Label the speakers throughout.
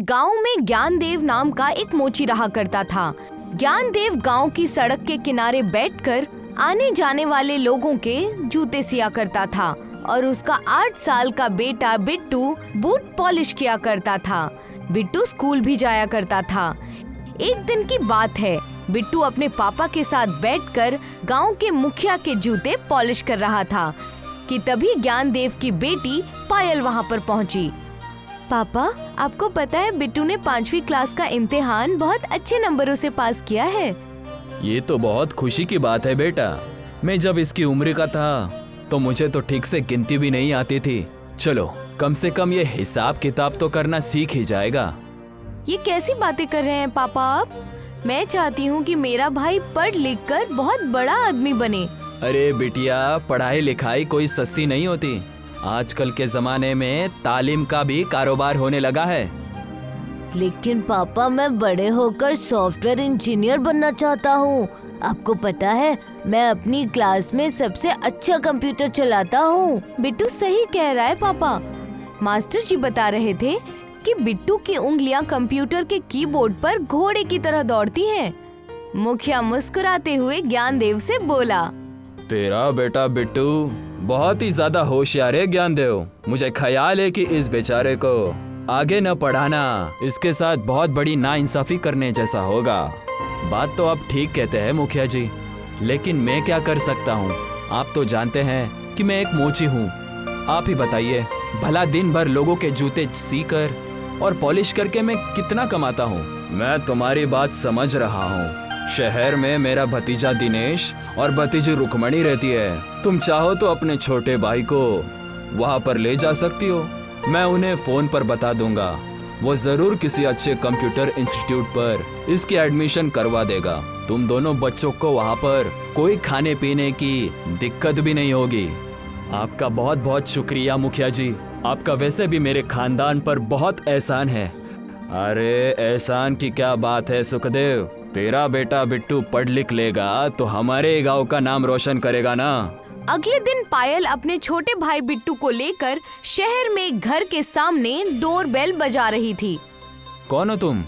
Speaker 1: गांव में ज्ञानदेव नाम का एक मोची रहा करता था। ज्ञानदेव गांव की सड़क के किनारे बैठकर आने जाने वाले लोगों के जूते सिया करता था और उसका 8 साल का बेटा बिट्टू बूट पॉलिश किया करता था। बिट्टू स्कूल भी जाया करता था। एक दिन की बात है, बिट्टू अपने पापा के साथ बैठकर गांव के मुखिया के जूते पॉलिश कर रहा था कि तभी ज्ञानदेव की बेटी पायल वहां पर पहुंची। पापा, आपको पता है बिट्टू ने 5वीं क्लास का इम्तिहान बहुत अच्छे नंबरों से पास किया है।
Speaker 2: ये तो बहुत खुशी की बात है बेटा। मैं जब इसकी उम्र का था तो मुझे तो ठीक से गिनती भी नहीं आती थी। चलो, कम से कम ये हिसाब किताब तो करना सीख ही जाएगा।
Speaker 1: ये कैसी बातें कर रहे हैं पापा आप? मैं चाहती हूँ कि मेरा भाई पढ़ लिख कर बहुत बड़ा आदमी बने।
Speaker 2: अरे बिटिया, पढ़ाई लिखाई कोई सस्ती नहीं होती। आजकल के जमाने में तालीम का भी कारोबार होने लगा है।
Speaker 1: लेकिन पापा, मैं बड़े होकर सॉफ्टवेयर इंजीनियर बनना चाहता हूँ। आपको पता है, मैं अपनी क्लास में सबसे अच्छा कंप्यूटर चलाता हूँ। बिट्टू सही कह रहा है पापा। मास्टर जी बता रहे थे कि बिट्टू की उंगलियां कंप्यूटर के कीबोर्ड पर घोड़े की तरह दौड़ती हैं। मुखिया मुस्कुराते हुए ज्ञानदेव से बोला,
Speaker 2: तेरा बेटा बिट्टू बहुत ही ज्यादा होशियार है ज्ञानदेव। मुझे ख्याल है कि इस बेचारे को आगे न पढ़ाना इसके साथ बहुत बड़ी नाइंसाफी करने जैसा होगा। बात तो आप ठीक कहते हैं मुखिया जी, लेकिन मैं क्या कर सकता हूँ? आप तो जानते हैं कि मैं एक मोची हूँ। आप ही बताइए, भला दिन भर लोगों के जूते सीकर और पॉलिश करके मैं कितना कमाता हूँ? मैं तुम्हारी बात समझ रहा हूँ। शहर में मेरा भतीजा दिनेश और भतीजी रुक्मणी रहती है। तुम चाहो तो अपने छोटे भाई को वहाँ पर ले जा सकती हो। मैं उन्हें फोन पर बता दूंगा। वो जरूर किसी अच्छे कंप्यूटर इंस्टीट्यूट पर इसकी एडमिशन करवा देगा। तुम दोनों बच्चों को वहाँ पर कोई खाने पीने की दिक्कत भी नहीं होगी। आपका बहुत बहुत शुक्रिया मुखिया जी। आपका वैसे भी मेरे खानदान पर बहुत एहसान है। अरे एहसान की क्या बात है सुखदेव, तेरा बेटा बिट्टू पढ़ लिख लेगा तो हमारे गांव का नाम रोशन करेगा ना।
Speaker 1: अगले दिन पायल अपने छोटे भाई बिट्टू को लेकर शहर में घर के सामने डोरबेल बजा रही थी।
Speaker 2: कौन हो तुम?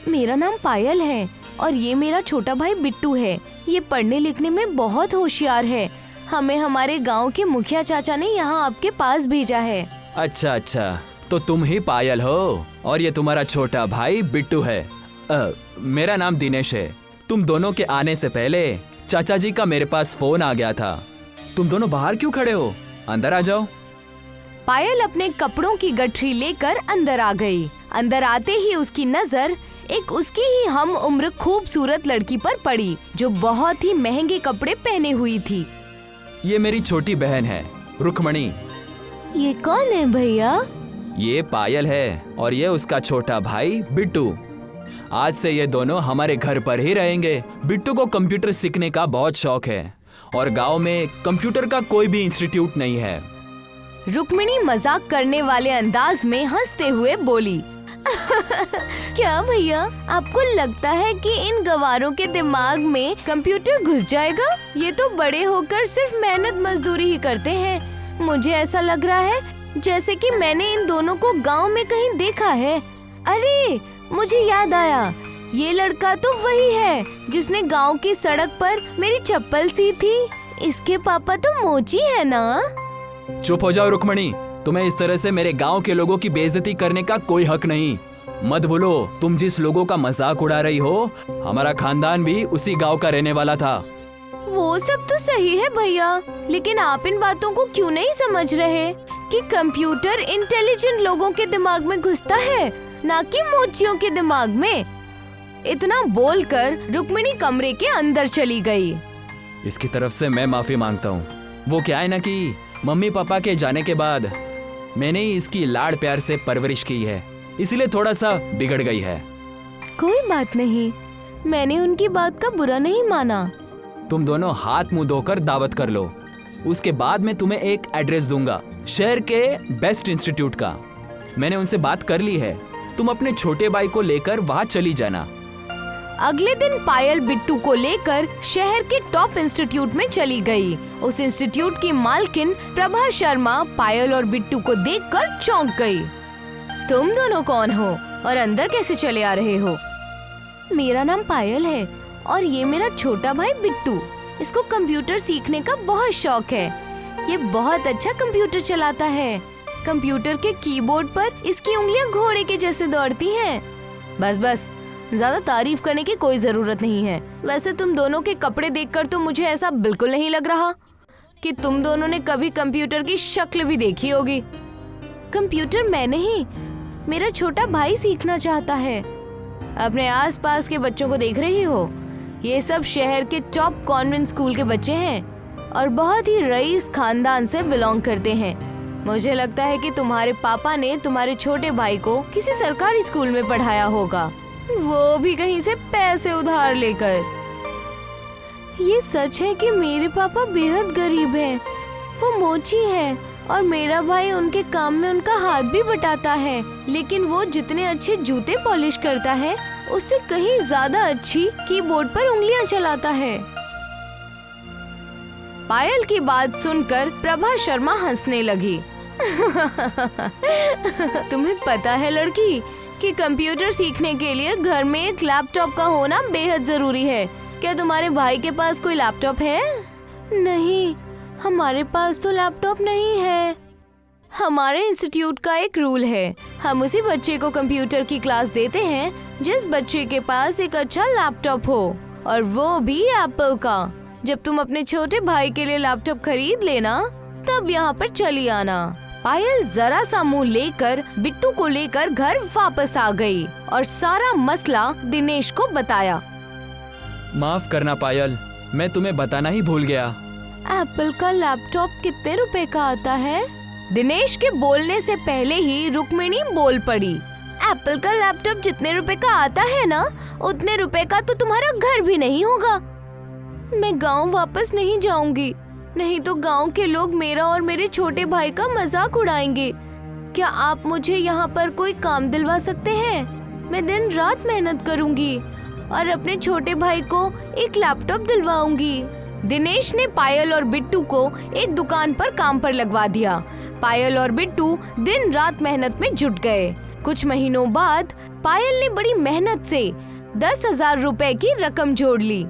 Speaker 1: मेरा नाम पायल है और ये मेरा छोटा भाई बिट्टू है। ये पढ़ने लिखने में बहुत होशियार है। हमें हमारे गांव के मुखिया चाचा ने यहाँ आपके पास भेजा है।
Speaker 2: अच्छा अच्छा, तो तुम ही पायल हो और ये तुम्हारा छोटा भाई बिट्टू है। मेरा नाम दिनेश है। तुम दोनों के आने से पहले चाचा जी का मेरे पास फोन आ गया था। तुम दोनों बाहर क्यों खड़े हो? अंदर आ जाओ।
Speaker 1: पायल अपने कपड़ों की गठरी लेकर अंदर आ गई। अंदर आते ही उसकी नजर एक उसकी ही हम उम्र खूबसूरत लड़की पर पड़ी, जो बहुत ही महंगे कपड़े पहने हुई थी।
Speaker 2: ये मेरी छोटी बहन है, रुक्मणी।
Speaker 1: ये कौन है भैया?
Speaker 2: ये पायल है और ये उसका छोटा भाई बिट्टू। आज से ये दोनों हमारे घर पर ही रहेंगे। बिट्टू को कंप्यूटर सीखने का बहुत शौक है और गांव में कंप्यूटर का कोई भी इंस्टीट्यूट नहीं है।
Speaker 1: रुक्मिणी मजाक करने वाले अंदाज में हंसते हुए बोली, क्या भैया, आपको लगता है कि इन गवारों के दिमाग में कंप्यूटर घुस जाएगा? ये तो बड़े होकर सिर्फ मेहनत मजदूरी ही करते हैं। मुझे ऐसा लग रहा है जैसे कि मैंने इन दोनों को गांव में कहीं देखा है। अरे, मुझे याद आया, ये लड़का तो वही है जिसने गांव की सड़क पर मेरी चप्पल सी थी। इसके पापा तो मोची है ना?
Speaker 2: चुप हो जाओ रुक्मणी, तुम्हें इस तरह से मेरे गांव के लोगों की बेइज्जती करने का कोई हक नहीं। मत भूलो, तुम जिस लोगों का मजाक उड़ा रही हो, हमारा खानदान भी उसी गांव का रहने वाला था।
Speaker 1: वो सब तो सही है भैया, लेकिन आप इन बातों को क्यों नहीं समझ रहे कि कंप्यूटर इंटेलिजेंट लोगों के दिमाग में घुसता है, ना कि मोचियों के दिमाग में। इतना बोलकर रुक्मिणी कमरे के अंदर चली गई।
Speaker 2: इसकी तरफ से मैं माफी मांगता हूँ। वो क्या है ना कि मम्मी पापा के जाने के बाद मैंने ही इसकी लाड़ प्यार से परवरिश की है, इसलिए थोड़ा सा बिगड़ गई है।
Speaker 1: कोई बात नहीं, मैंने उनकी बात का बुरा नहीं माना।
Speaker 2: तुम दोनों हाथ मुंह धोकर दावत कर लो। उसके बाद मैं तुम्हें एक एड्रेस दूंगा शहर के बेस्ट इंस्टीट्यूट का। मैंने उनसे बात कर ली है। तुम अपने छोटे भाई को लेकर वहाँ चली जाना।
Speaker 1: अगले दिन पायल बिट्टू को लेकर शहर के टॉप इंस्टीट्यूट में चली गई। उस इंस्टीट्यूट की मालकिन प्रभा शर्मा पायल और बिट्टू को देखकर चौंक गई। तुम दोनों कौन हो? और अंदर कैसे चले आ रहे हो? मेरा नाम पायल है और ये मेरा छोटा भाई बिट्टू। इसको कंप्यूटर सीखने का बहुत शौक है। ये बहुत अच्छा कंप्यूटर चलाता है। कंप्यूटर के कीबोर्ड पर इसकी उंगलियां घोड़े के जैसे दौड़ती हैं। बस बस, ज्यादा तारीफ करने की कोई जरूरत नहीं है। वैसे तुम दोनों के कपड़े देखकर तो मुझे ऐसा बिल्कुल नहीं लग रहा कि तुम दोनों ने कभी कंप्यूटर की शक्ल भी देखी होगी। कंप्यूटर मैं नहीं, मेरा छोटा भाई सीखना चाहता है। अपने आसपास के बच्चों को देख रही हो? ये सब शहर के टॉप कॉन्वेंट स्कूल के बच्चे हैं और बहुत ही रईस खानदान से बिलोंग करते हैं। मुझे लगता है कि तुम्हारे पापा ने तुम्हारे छोटे भाई को किसी सरकारी स्कूल में पढ़ाया होगा, वो भी कहीं से पैसे उधार लेकर। ये सच है कि मेरे पापा बेहद गरीब हैं। वो मोची हैं और मेरा भाई उनके काम में उनका हाथ भी बटाता है, लेकिन वो जितने अच्छे जूते पॉलिश करता है उससे कहीं ज्यादा अच्छी कीबोर्ड पर उंगलियां चलाता है। पायल की बात सुनकर प्रभा शर्मा हंसने लगी। तुम्हें पता है लड़की कि कंप्यूटर सीखने के लिए घर में एक लैपटॉप का होना बेहद जरूरी है। क्या तुम्हारे भाई के पास कोई लैपटॉप है? नहीं, हमारे पास तो लैपटॉप नहीं है। हमारे इंस्टीट्यूट का एक रूल है, हम उसी बच्चे को कंप्यूटर की क्लास देते हैं जिस बच्चे के पास एक अच्छा लैपटॉप हो, और वो भी एप्पल का। जब तुम अपने छोटे भाई के लिए लैपटॉप खरीद लेना तब यहाँ पर चली आना। पायल जरा सा मुंह लेकर बिट्टू को लेकर घर वापस आ गई और सारा मसला दिनेश को बताया।
Speaker 2: माफ करना पायल, मैं तुम्हें बताना ही भूल गया।
Speaker 1: एप्पल का लैपटॉप कितने रुपए का आता है? दिनेश के बोलने से पहले ही रुक्मिणी बोल पड़ी। एप्पल का लैपटॉप जितने रुपए का आता है ना, उतने रुपए का तो तुम्हारा घर भी नहीं होगा। मैं गांव वापस नहीं जाऊंगी, नहीं तो गांव के लोग मेरा और मेरे छोटे भाई का मजाक उड़ाएंगे। क्या आप मुझे यहाँ पर कोई काम दिलवा सकते हैं? मैं दिन रात मेहनत करूंगी और अपने छोटे भाई को एक लैपटॉप दिलवाऊंगी। दिनेश ने पायल और बिट्टू को एक दुकान पर काम पर लगवा दिया। पायल और बिट्टू दिन रात मेहनत में जुट गए। कुछ महीनों बाद पायल ने बड़ी मेहनत से 10,000 रुपए की रकम जोड़ ली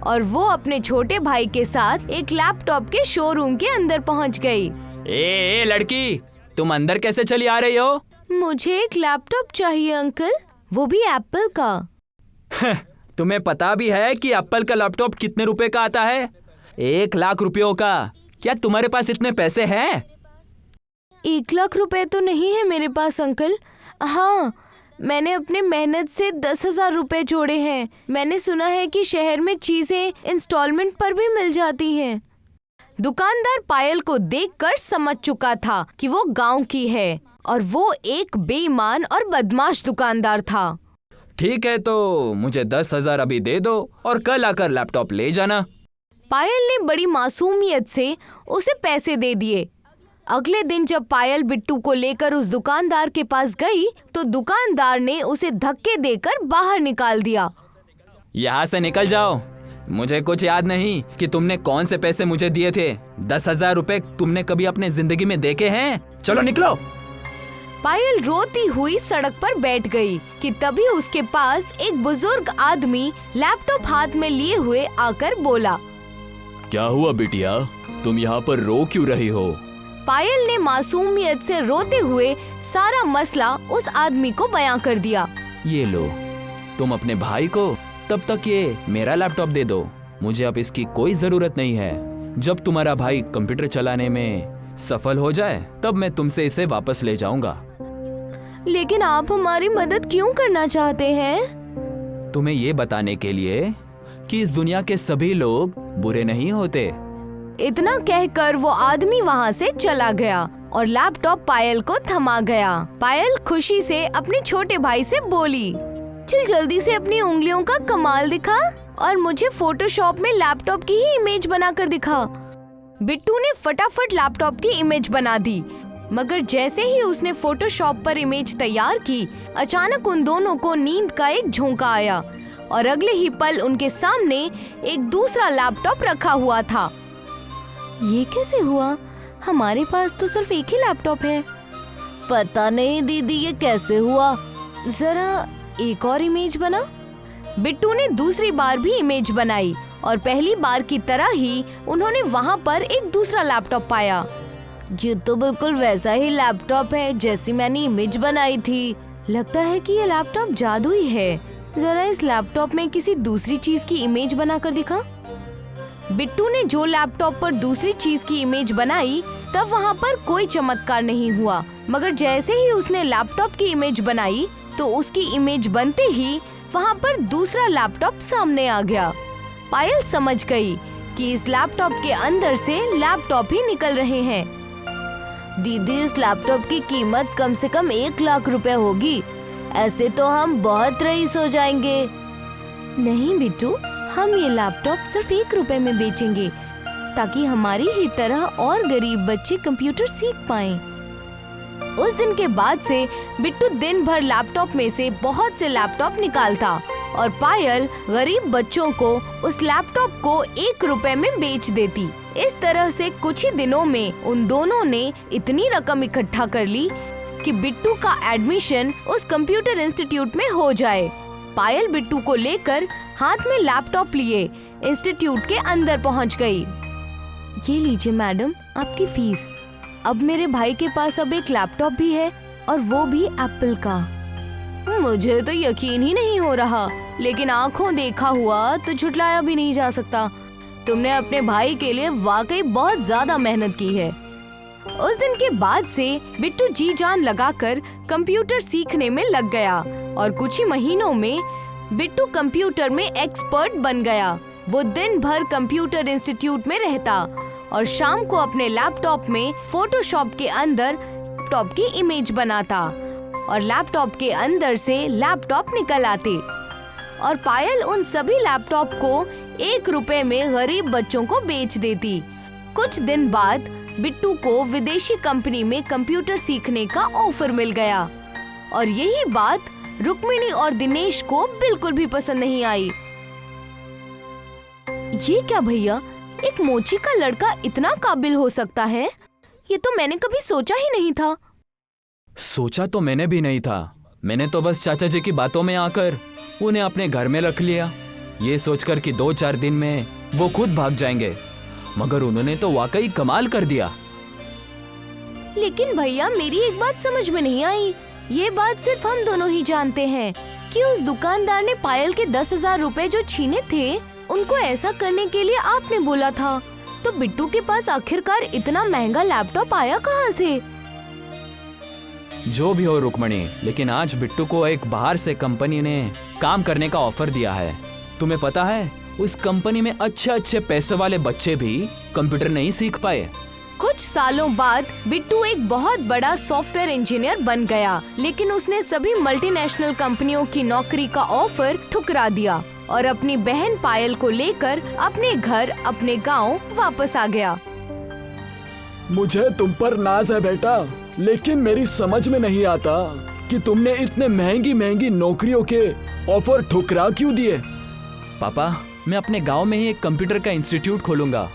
Speaker 1: और वो अपने छोटे भाई के साथ एक लैपटॉप के शोरूम के अंदर पहुंच गई।
Speaker 2: ए लड़की, तुम अंदर कैसे चली आ रही हो?
Speaker 1: मुझे एक लैपटॉप चाहिए अंकल, वो भी एप्पल का।
Speaker 2: तुम्हें पता भी है कि एप्पल का लैपटॉप कितने रुपए का आता है? 1 लाख रुपयों का। क्या तुम्हारे पास इतने पैसे हैं?
Speaker 1: 1 लाख रुपए तो नहीं है मेरे पास अंकल। हाँ, मैंने अपने मेहनत से 10,000 रुपए जोड़े हैं। मैंने सुना है कि शहर में चीजें इंस्टॉलमेंट पर भी मिल जाती हैं। दुकानदार पायल को देखकर समझ चुका था कि वो गांव की है और वो एक बेईमान और बदमाश दुकानदार था।
Speaker 2: ठीक है, तो मुझे 10,000 अभी दे दो और कल आकर लैपटॉप ले जाना।
Speaker 1: पायल ने बड़ी मासूमियत से उसे पैसे दे दिए। अगले दिन जब पायल बिट्टू को लेकर उस दुकानदार के पास गई तो दुकानदार ने उसे धक्के देकर बाहर निकाल दिया।
Speaker 2: यहाँ से निकल जाओ, मुझे कुछ याद नहीं कि तुमने कौन से पैसे मुझे दिए थे। 10,000 रुपए तुमने कभी अपने जिंदगी में देखे हैं? चलो निकलो।
Speaker 1: पायल रोती हुई सड़क पर बैठ गई कि तभी उसके पास एक बुजुर्ग आदमी लैपटॉप हाथ में लिए हुए आकर बोला,
Speaker 2: क्या हुआ बिटिया, तुम यहाँ पर रो क्यों रही हो?
Speaker 1: पायल ने मासूमियत से रोते हुए सारा मसला उस आदमी को बयां कर दिया।
Speaker 2: ये लो, तुम अपने भाई को तब तक ये मेरा लैपटॉप दे दो, मुझे अब इसकी कोई जरूरत नहीं है। जब तुम्हारा भाई कंप्यूटर चलाने में सफल हो जाए तब मैं तुमसे इसे वापस ले जाऊंगा।
Speaker 1: लेकिन आप हमारी मदद क्यों करना चाहते हैं?
Speaker 2: तुम्हें ये बताने के लिए कि इस दुनिया के सभी लोग बुरे नहीं होते।
Speaker 1: इतना कहकर वो आदमी वहाँ से चला गया और लैपटॉप पायल को थमा गया। पायल खुशी से अपने छोटे भाई से बोली, चल जल्दी से अपनी उंगलियों का कमाल दिखा और मुझे फोटोशॉप में लैपटॉप की ही इमेज बनाकर दिखा। बिट्टू ने फटाफट लैपटॉप की इमेज बना दी, मगर जैसे ही उसने फोटोशॉप पर इमेज तैयार की, अचानक उन दोनों को नींद का एक झोंका आया और अगले ही पल उनके सामने एक दूसरा लैपटॉप रखा हुआ था। ये कैसे हुआ? हमारे पास तो सिर्फ एक ही लैपटॉप है। पता नहीं दीदी, ये कैसे हुआ? जरा एक और इमेज बना। बिट्टू ने दूसरी बार भी इमेज बनाई और पहली बार की तरह ही उन्होंने वहाँ पर एक दूसरा लैपटॉप पाया। ये तो बिल्कुल वैसा ही लैपटॉप है जैसी मैंने इमेज बनाई थी। लगता है कि ये लैपटॉप जादुई है। जरा इस लैपटॉप में किसी दूसरी चीज की इमेज बनाकर दिखा। बिट्टू ने जो लैपटॉप पर दूसरी चीज की इमेज बनाई तब वहाँ पर कोई चमत्कार नहीं हुआ, मगर जैसे ही उसने लैपटॉप की इमेज बनाई तो उसकी इमेज बनते ही वहाँ पर दूसरा लैपटॉप सामने आ गया। पायल समझ गई कि इस लैपटॉप के अंदर से लैपटॉप ही निकल रहे हैं। दीदी, इस लैपटॉप की कीमत कम से कम 1 लाख रुपए होगी। ऐसे तो हम बहुत रईस हो जाएंगे। नहीं बिट्टू, हम ये लैपटॉप सिर्फ 1 रुपए में बेचेंगे ताकि हमारी ही तरह और गरीब बच्चे कंप्यूटर सीख पाएं। उस दिन के बाद से बिट्टू दिन भर लैपटॉप में से बहुत से लैपटॉप निकालता और पायल गरीब बच्चों को उस लैपटॉप को 1 रुपए में बेच देती। इस तरह से कुछ ही दिनों में उन दोनों ने इतनी रकम इकट्ठा कर ली कि बिट्टू का एडमिशन उस कंप्यूटर इंस्टीट्यूट में हो जाए। पायल बिट्टू को लेकर हाथ में लैपटॉप लिए इंस्टीट्यूट के अंदर पहुंच गई। ये लीजिए मैडम, आपकी फीस। अब मेरे भाई के पास अब एक लैपटॉप भी है और वो भी एप्पल का। मुझे तो यकीन ही नहीं हो रहा, लेकिन आंखों देखा हुआ तो झुटलाया भी नहीं जा सकता। तुमने अपने भाई के लिए वाकई बहुत ज्यादा मेहनत की है। उस दिन के बाद से बिट्टू जी जान लगाकर कंप्यूटर सीखने में लग गया और कुछ ही महीनों में बिट्टू कंप्यूटर में एक्सपर्ट बन गया। वो दिन भर कंप्यूटर इंस्टीट्यूट में रहता और शाम को अपने लैपटॉप में फोटोशॉप के अंदर लैपटॉप की इमेज बनाता और लैपटॉप के अंदर से लैपटॉप निकल आते और पायल उन सभी लैपटॉप को 1 रुपए में गरीब बच्चों को बेच देती। कुछ दिन बाद बिट्टू को विदेशी कंपनी में कंप्यूटर सीखने का ऑफर मिल गया और यही बात रुक्मिणी और दिनेश को बिल्कुल भी पसंद नहीं आई। ये क्या भैया, एक मोची का लड़का इतना काबिल हो सकता है? ये तो मैंने कभी सोचा ही नहीं था।
Speaker 2: सोचा तो मैंने भी नहीं था। मैंने तो बस चाचा जी की बातों में आकर उन्हें अपने घर में रख लिया, ये सोचकर कि 2-4 दिन में वो खुद भाग जाएंगे, मगर उन्होंने तो वाकई कमाल कर दिया।
Speaker 1: लेकिन भैया, मेरी एक बात समझ में नहीं आई। ये बात सिर्फ हम दोनों ही जानते हैं कि उस दुकानदार ने पायल के 10,000 रुपए जो छीने थे, उनको ऐसा करने के लिए आपने बोला था। तो बिट्टू के पास आखिरकार इतना महंगा लैपटॉप आया कहाँ से?
Speaker 2: जो भी हो रुक्मणी, लेकिन आज बिट्टू को एक बाहर से कंपनी ने काम करने का ऑफर दिया है। तुम्हें पता है, उस कंपनी में अच्छे पैसे वाले बच्चे भी कंप्यूटर नहीं सीख पाए।
Speaker 1: कुछ सालों बाद बिट्टू एक बहुत बड़ा सॉफ्टवेयर इंजीनियर बन गया, लेकिन उसने सभी मल्टीनेशनल कंपनियों की नौकरी का ऑफर ठुकरा दिया और अपनी बहन पायल को लेकर अपने घर, अपने गांव वापस आ गया।
Speaker 3: मुझे तुम पर नाज है बेटा, लेकिन मेरी समझ में नहीं आता कि तुमने इतने महंगी नौकरियों के ऑफर ठुकरा क्यों दिए।
Speaker 2: पापा, मैं अपने गांव में ही एक कंप्यूटर का इंस्टीट्यूट खोलूंगा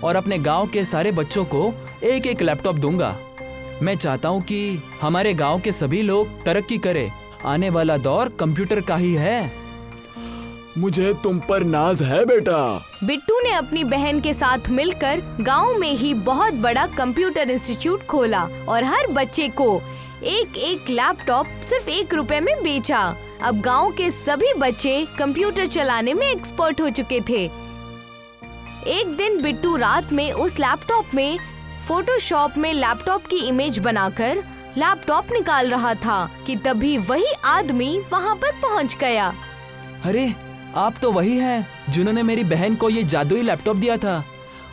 Speaker 2: और अपने गांव के सारे बच्चों को एक लैपटॉप दूंगा। मैं चाहता हूं कि हमारे गांव के सभी लोग तरक्की करें। आने वाला दौर कंप्यूटर का ही है।
Speaker 3: मुझे तुम पर नाज है बेटा।
Speaker 1: बिट्टू ने अपनी बहन के साथ मिलकर गांव में ही बहुत बड़ा कंप्यूटर इंस्टीट्यूट खोला और हर बच्चे को एक लैपटॉप सिर्फ 1 रुपए में बेचा। अब गांव के सभी बच्चे कंप्यूटर चलाने में एक्सपर्ट हो चुके थे। एक दिन बिट्टू रात में उस लैपटॉप में फोटोशॉप में लैपटॉप की इमेज बनाकर लैपटॉप निकाल रहा था कि तभी वही आदमी वहां पर पहुंच गया।
Speaker 2: अरे, आप तो वही हैं जिन्होंने मेरी बहन को ये जादुई लैपटॉप दिया था।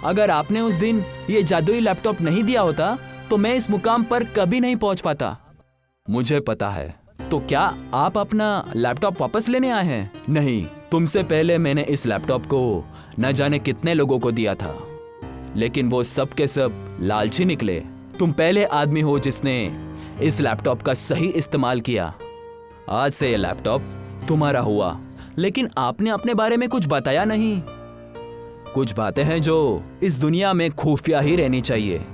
Speaker 2: अगर आपने उस दिन ये जादुई लैपटॉप नहीं दिया होता तो मैं इस मुकाम पर कभी नहीं पहुंच पाता। मुझे पता है। तो क्या आप अपना लैपटॉप वापस लेने आए हैं? नहीं, तुमसे पहले मैंने इस लैपटॉप को न जाने कितने लोगों को दिया था, लेकिन वो सब के सब लालची निकले। तुम पहले आदमी हो जिसने इस लैपटॉप का सही इस्तेमाल किया। आज से ये लैपटॉप तुम्हारा हुआ, लेकिन आपने अपने बारे में कुछ बताया नहीं। कुछ बातें हैं जो इस दुनिया में खुफिया ही रहनी चाहिए।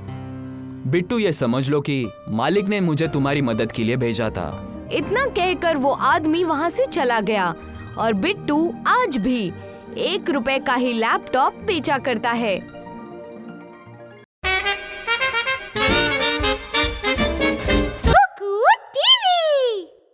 Speaker 2: बिट्टू, ये समझ लो कि मालिक ने मुझे तुम्हारी मदद के लिए भेजा था।
Speaker 1: इतना कहकर वो आदमी वहाँ से चला गया और बिट्टू आज भी 1 रुपए का ही लैपटॉप बेचा करता है।